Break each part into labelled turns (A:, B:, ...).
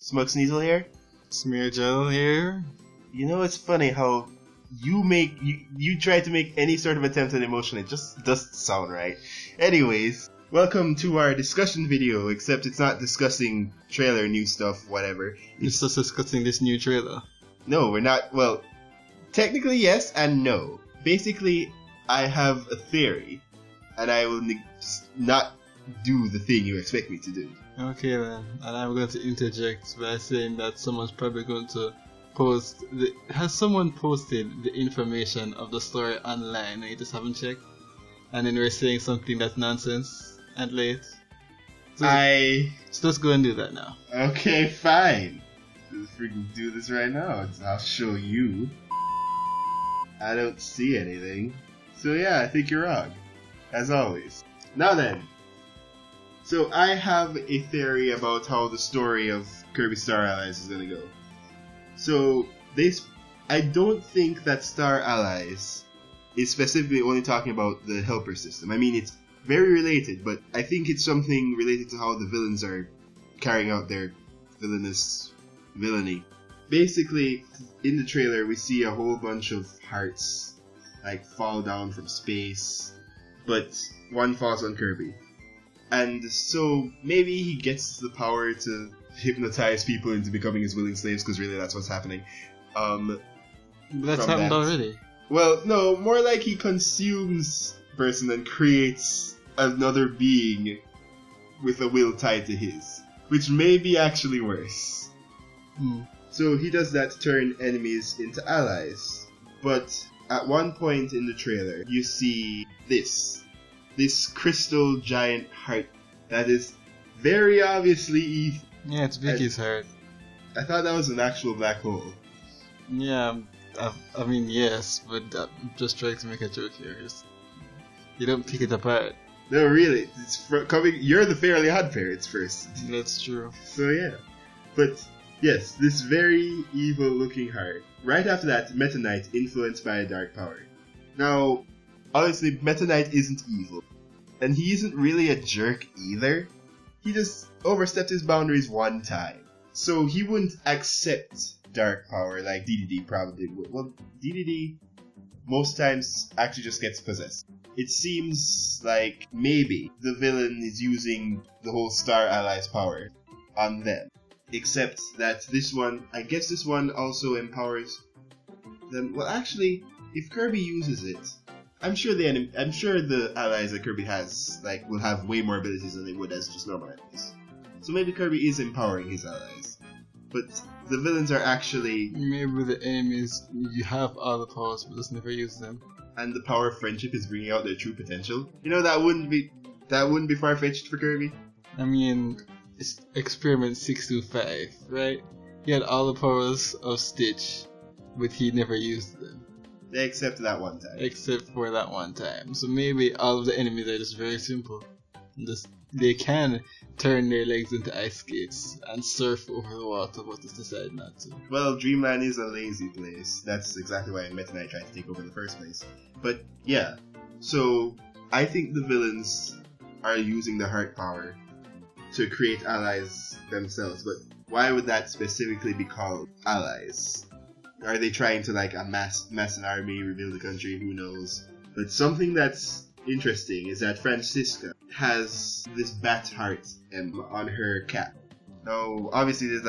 A: Smug Sneasel here.
B: Smear gel here.
A: You know, it's funny how you try to make any sort of attempt at emotion, it just doesn't sound right. Anyways, welcome to our discussion video, except it's not discussing trailer, new stuff, whatever.
B: It's just discussing this new trailer.
A: No, we're not. Well, technically yes and no. Basically, I have a theory, and I will not do the thing you expect me to do.
B: Okay then, and I'm going to interject by saying that someone's probably going to post has someone posted the information of the story online and you just haven't checked? And then we're saying something that's nonsense and late. So let's go and do that now.
A: Okay, fine. Let's freaking do this right now. I'll show you. I don't see anything. So yeah, I think you're wrong. As always. Now then. So I have a theory about how the story of Kirby Star Allies is gonna go. So I don't think that Star Allies is specifically only talking about the helper system. I mean, it's very related, but I think it's something related to how the villains are carrying out their villainous villainy. Basically, in the trailer, we see a whole bunch of hearts like fall down from space, but one falls on Kirby. And so maybe he gets the power to hypnotize people into becoming his willing slaves, because really that's what's happening.
B: That's happened already.
A: Well, no, more like he consumes a person and creates another being with a will tied to his, which may be actually worse. So he does that to turn enemies into allies. But at one point in the trailer, you see this crystal giant heart that is very obviously evil.
B: Yeah, it's Vicky's heart.
A: I thought that was an actual black hole.
B: Yeah, I mean, yes, but I'm just trying to make a joke here. You don't pick it apart.
A: No, really, you're the Fairly Odd Parents first.
B: That's true.
A: So yeah, but yes, this very evil-looking heart. Right after that, Meta Knight, influenced by a dark power. Now, honestly, Meta Knight isn't evil, and he isn't really a jerk either. He just overstepped his boundaries one time, so he wouldn't accept dark power like DDD probably would. Well, DDD most times actually just gets possessed. It seems like maybe the villain is using the whole Star Allies power on them. Except that this one, I guess this one also empowers them. Well, actually, if Kirby uses it, I'm sure the allies that Kirby has will have way more abilities than they would as just normal enemies. So maybe Kirby is empowering his allies. But the villains are actually...
B: Maybe the enemies, you have all the powers but just never use them.
A: And the power of friendship is bringing out their true potential. You know, that wouldn't be far-fetched for Kirby.
B: I mean, it's Experiment 625, right? He had all the powers of Stitch, but he never used them.
A: Except that one time.
B: Except for that one time. So maybe all of the enemies are just very simple. They can turn their legs into ice skates and surf over the water, but just decide not to.
A: Well, Dreamland is a lazy place. That's exactly why Meta Knight tried to take over in the first place. But yeah, so I think the villains are using the heart power to create allies themselves. But why would that specifically be called allies? Are they trying to amass an army, rebuild the country? Who knows? But something that's interesting is that Francisca has this bat heart on her cap. Now, obviously, there's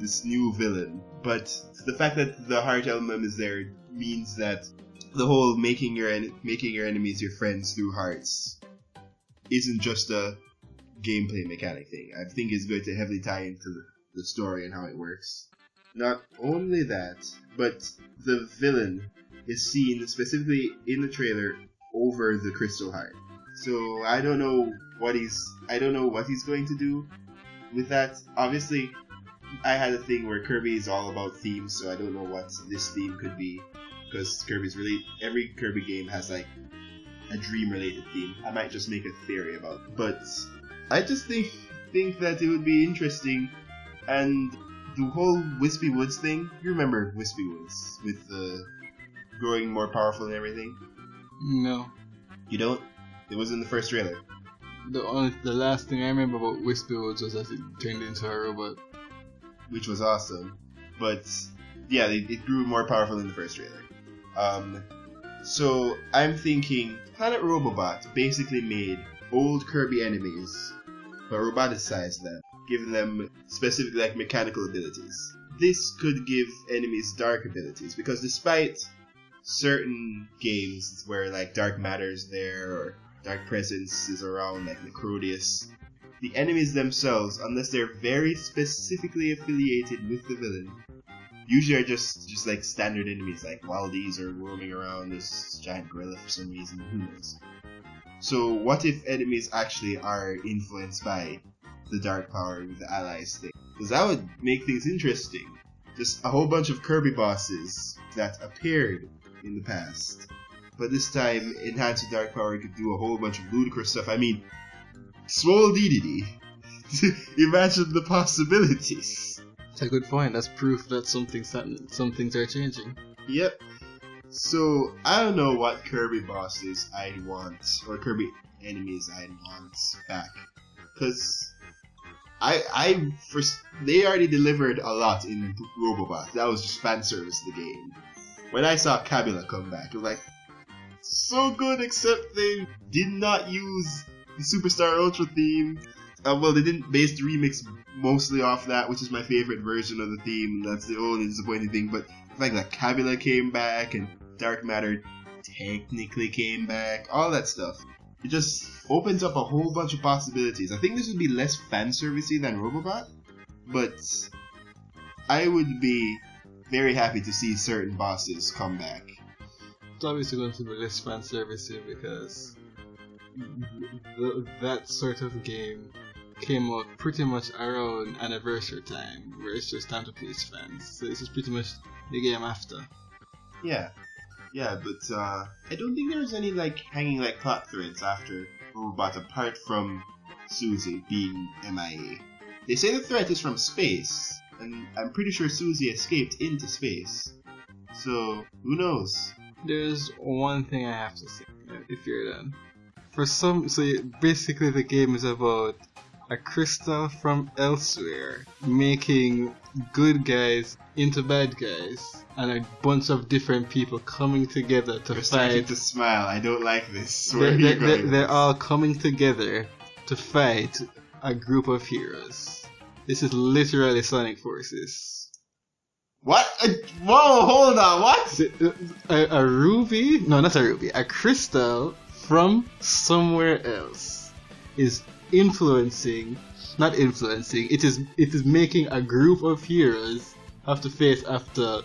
A: this new villain, but the fact that the heart element is there means that the whole making your enemies your friends through hearts isn't just a gameplay mechanic thing. I think it's going to heavily tie into the story and how it works. Not only that, but the villain is seen specifically in the trailer over the crystal heart. So I don't know what he's going to do with that. Obviously, I had a thing where Kirby is all about themes, so I don't know what this theme could be, because every Kirby game has a dream-related theme. I might just make a theory about it. But I just think that it would be interesting, and the whole Wispy Woods thing, you remember Wispy Woods, with the growing more powerful and everything?
B: No.
A: You don't? It was in the first trailer.
B: The last thing I remember about Wispy Woods was that it turned into a robot.
A: which was awesome. But yeah, it grew more powerful in the first trailer. So I'm thinking Planet Robobot basically made old Kirby enemies, but roboticized them, giving them specific like mechanical abilities. This could give enemies dark abilities, because despite certain games where like dark matter's there or dark presence is around, like Necrodius, the enemies themselves, unless they're very specifically affiliated with the villain, usually are just like standard enemies, like Wildies are roaming around this giant gorilla for some reason, who knows. So what if enemies actually are influenced by the dark power with the allies thing? Because that would make things interesting. Just a whole bunch of Kirby bosses that appeared in the past, but this time enhanced with dark power could do a whole bunch of ludicrous stuff. I mean, Swole Dedede. Imagine the possibilities.
B: That's a good point. That's proof that some things are changing.
A: Yep. So I don't know what Kirby bosses I'd want, or Kirby enemies I'd want back, because they already delivered a lot in Robobot. That was just fan service to the game. When I saw Kabila come back, it was like, so good, except they did not use the Superstar Ultra theme. Well, they didn't base the remix mostly off that, which is my favorite version of the theme, and that's the only disappointing thing. But the fact that Kabila came back and Dark Matter technically came back, all that stuff, it just opens up a whole bunch of possibilities. I think this would be less fan servicey than Robobot, but I would be very happy to see certain bosses come back.
B: It's obviously going to be less fan servicey because that sort of game came out pretty much around anniversary time, where it's just time to please fans. So this is pretty much the game after.
A: Yeah, but I don't think there's any like hanging like plot threads after Robobot apart from Susie being MIA. They say the threat is from space, and I'm pretty sure Susie escaped into space. So who knows?
B: There's one thing I have to say if you're done. Basically the game is about a crystal from elsewhere making good guys into bad guys, and a bunch of different people coming together to
A: You're
B: fight.
A: Starting to smile. I don't like this. Where are you going?
B: They're all coming together to fight a group of heroes. This is literally Sonic Forces.
A: What? Whoa, hold on, what?
B: A ruby? No, not a ruby. A crystal from somewhere else is not influencing, it is making a group of heroes have to face after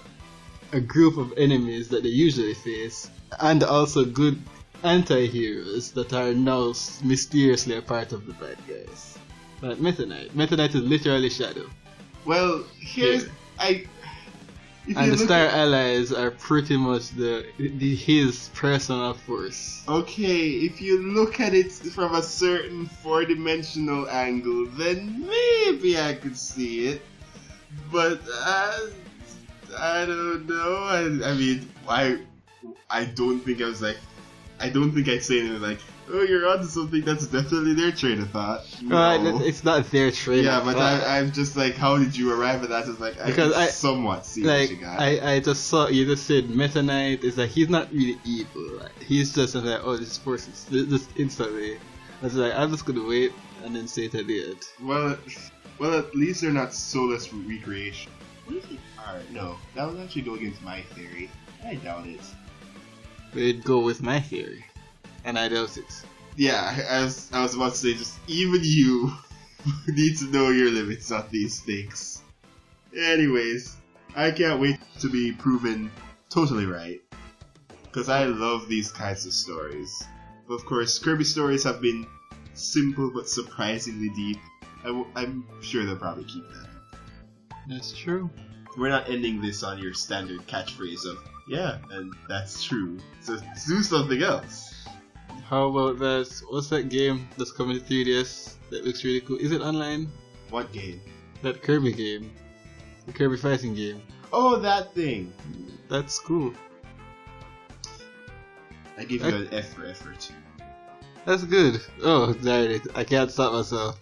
B: a group of enemies that they usually face, and also good anti-heroes that are now mysteriously a part of the bad guys. But Meta Knight is literally Shadow.
A: Well, here's...
B: And the Star Allies are pretty much his personal force.
A: Okay, if you look at it from a certain four-dimensional angle, then maybe I could see it. But I don't know. I mean, I don't think I'd say anything like, oh, you're onto something. That's definitely their train of thought. No.
B: It's not their train of thought.
A: Yeah, but I'm just like, how did you arrive at that? It's like,
B: because
A: I somewhat see
B: like,
A: what you got.
B: I just saw, you just said Meta Knight is like, he's not really evil. Like, he's just like, oh, this force is just instantly. I was like, I'm just gonna wait and then say it at the end.
A: Well, at least they're not soulless recreation. What if they are? No, that would actually go against my theory. I doubt it.
B: It'd go with my theory, and I doubt it.
A: Yeah, I was about to say, just even you need to know your limits on these things. Anyways, I can't wait to be proven totally right, because I love these kinds of stories. Of course, Kirby stories have been simple but surprisingly deep. I'm sure they'll probably keep that.
B: That's true.
A: We're not ending this on your standard catchphrase of, yeah, and that's true. So do something else.
B: How about that? What's that game that's coming to 3DS that looks really cool? Is it online?
A: What game?
B: That Kirby game. The Kirby fighting game.
A: Oh, that thing.
B: That's cool.
A: I give you an F for effort.
B: That's good. Oh, darn it. I can't stop myself.